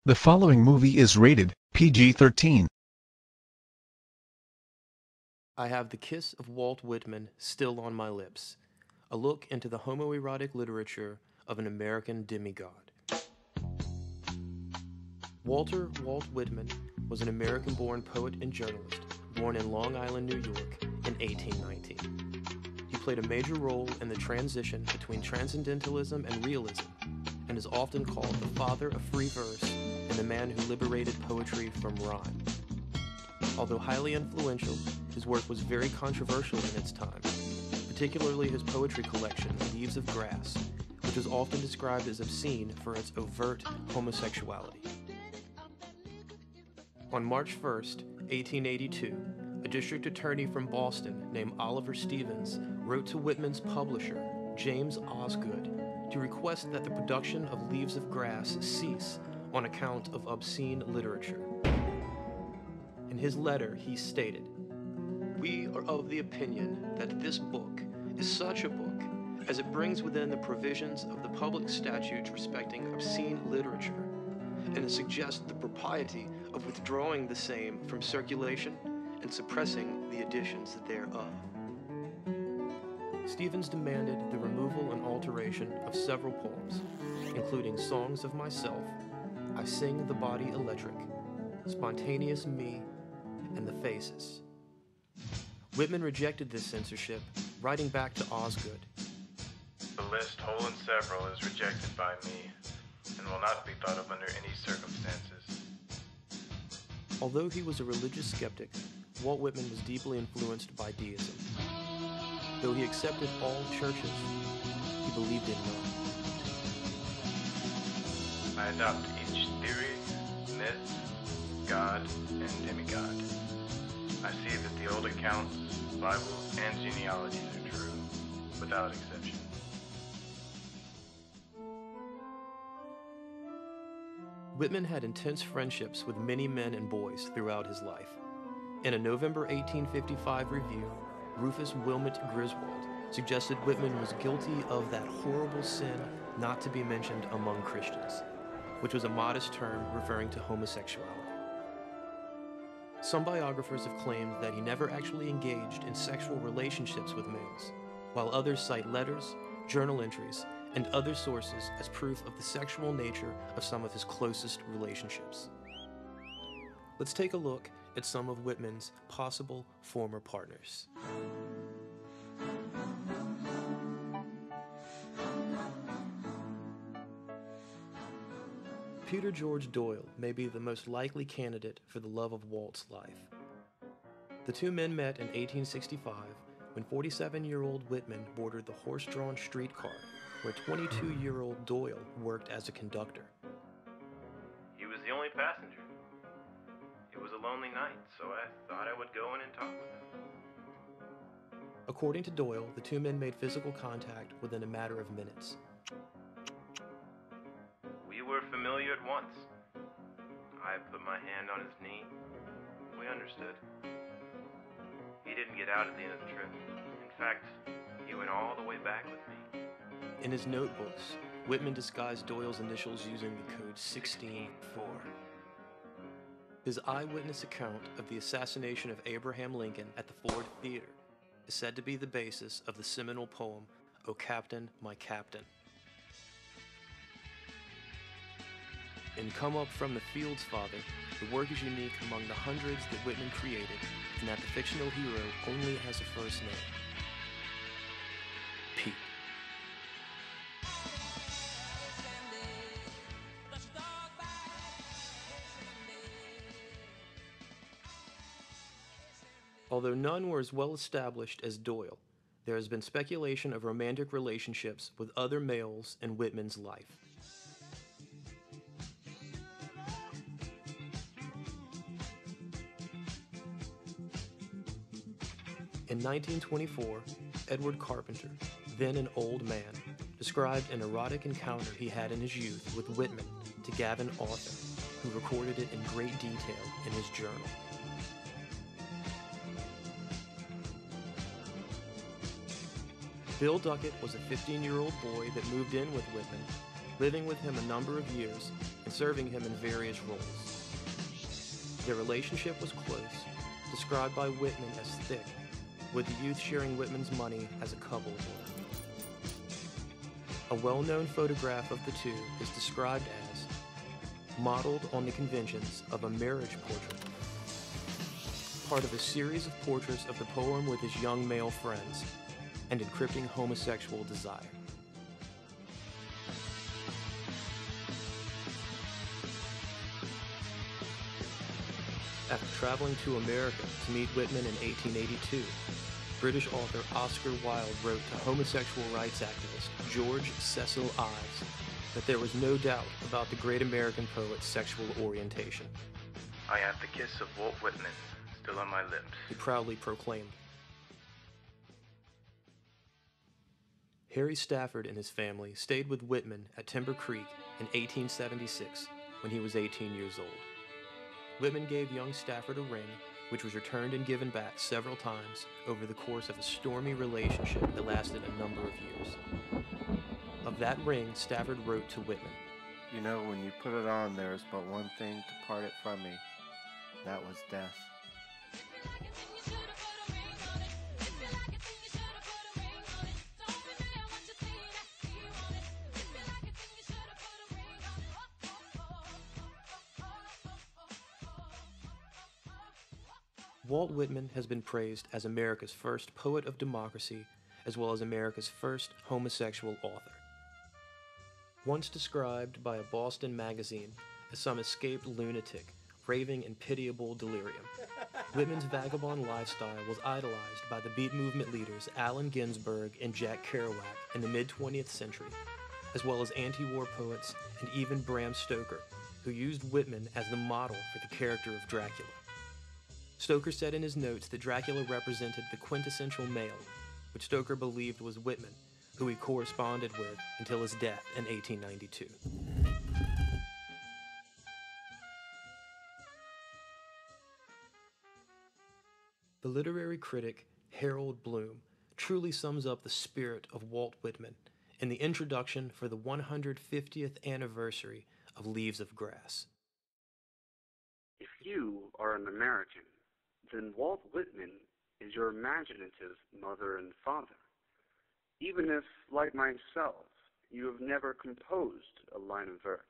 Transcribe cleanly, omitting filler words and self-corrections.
The following movie is rated PG-13. I have the kiss of Walt Whitman still on my lips. A look into the homoerotic literature of an American demigod. Walt Whitman was an American-born poet and journalist, born in Long Island, New York in 1819. He played a major role in the transition between transcendentalism and realism, and is often called the father of free verse and the man who liberated poetry from rhyme. Although highly influential, his work was very controversial in its time, particularly his poetry collection, Leaves of Grass, which is often described as obscene for its overt homosexuality. On March 1st, 1882, a district attorney from Boston named Oliver Stevens wrote to Whitman's publisher, James Osgood, to request that the production of Leaves of Grass cease on account of obscene literature. In his letter, he stated, "We are of the opinion that this book is such a book as it brings within the provisions of the public statutes respecting obscene literature, and it suggests the propriety of withdrawing the same from circulation and suppressing the editions thereof." Stevens demanded the removal and alteration of several poems, including Songs of Myself, I Sing the Body Electric, Spontaneous Me, and The Faces. Whitman rejected this censorship, writing back to Osgood, "The list whole and several is rejected by me, and will not be thought of under any circumstances." Although he was a religious skeptic, Walt Whitman was deeply influenced by deism. Though he accepted all churches, he believed in none. I adopt each theory, myth, god, and demigod. I see that the old accounts, Bibles, and genealogies are true, without exception. Whitman had intense friendships with many men and boys throughout his life. In a November 1855 review, Rufus Wilmot Griswold suggested Whitman was guilty of that horrible sin not to be mentioned among Christians, which was a modest term referring to homosexuality. Some biographers have claimed that he never actually engaged in sexual relationships with males, while others cite letters, journal entries, and other sources as proof of the sexual nature of some of his closest relationships. Let's take a look at some of Whitman's possible former partners. Peter George Doyle may be the most likely candidate for the love of Walt's life. The two men met in 1865 when 47-year-old Whitman boarded the horse-drawn streetcar where 22-year-old Doyle worked as a conductor. He was the only passenger. It was a lonely night, so I thought I would go in and talk with him. According to Doyle, the two men made physical contact within a matter of minutes. We were familiar at once. I put my hand on his knee. We understood. He didn't get out at the end of the trip. In fact, he went all the way back with me. In his notebooks, Whitman disguised Doyle's initials using the code 16-4. His eyewitness account of the assassination of Abraham Lincoln at the Ford Theater is said to be the basis of the seminal poem, "O Captain, My Captain." In Come Up From the Fields, Father, the work is unique among the hundreds that Whitman created, in that the fictional hero only has a first name, Pete. Although none were as well established as Doyle, there has been speculation of romantic relationships with other males in Whitman's life. In 1924, Edward Carpenter, then an old man, described an erotic encounter he had in his youth with Whitman to Gavin Arthur, who recorded it in great detail in his journal. Bill Duckett was a 15-year-old boy that moved in with Whitman, living with him a number of years and serving him in various roles. Their relationship was close, described by Whitman as thick, with the youth sharing Whitman's money as a couple would. A well-known photograph of the two is described as modeled on the conventions of a marriage portrait, part of a series of portraits of the poem with his young male friends, and encrypting homosexual desire. After traveling to America to meet Whitman in 1882, British author Oscar Wilde wrote to homosexual rights activist George Cecil Ives that there was no doubt about the great American poet's sexual orientation. I have the kiss of Walt Whitman still on my lips, He proudly proclaimed. Harry Stafford and his family stayed with Whitman at Timber Creek in 1876 when he was 18 years old. Whitman gave young Stafford a ring, which was returned and given back several times over the course of a stormy relationship that lasted a number of years. Of that ring, Stafford wrote to Whitman, You know, when you put it on, there is but one thing to part it from me. That was death. Walt Whitman has been praised as America's first poet of democracy, as well as America's first homosexual author. Once described by a Boston magazine as some escaped lunatic, raving in pitiable delirium, Whitman's vagabond lifestyle was idolized by the Beat movement leaders Allen Ginsberg and Jack Kerouac in the mid-20th century, as well as anti-war poets and even Bram Stoker, who used Whitman as the model for the character of Dracula. Stoker said in his notes that Dracula represented the quintessential male, which Stoker believed was Whitman, who he corresponded with until his death in 1892. The literary critic Harold Bloom truly sums up the spirit of Walt Whitman in the introduction for the 150th anniversary of Leaves of Grass. If you are an American, then Walt Whitman is your imaginative mother and father. Even if, like myself, you have never composed a line of verse.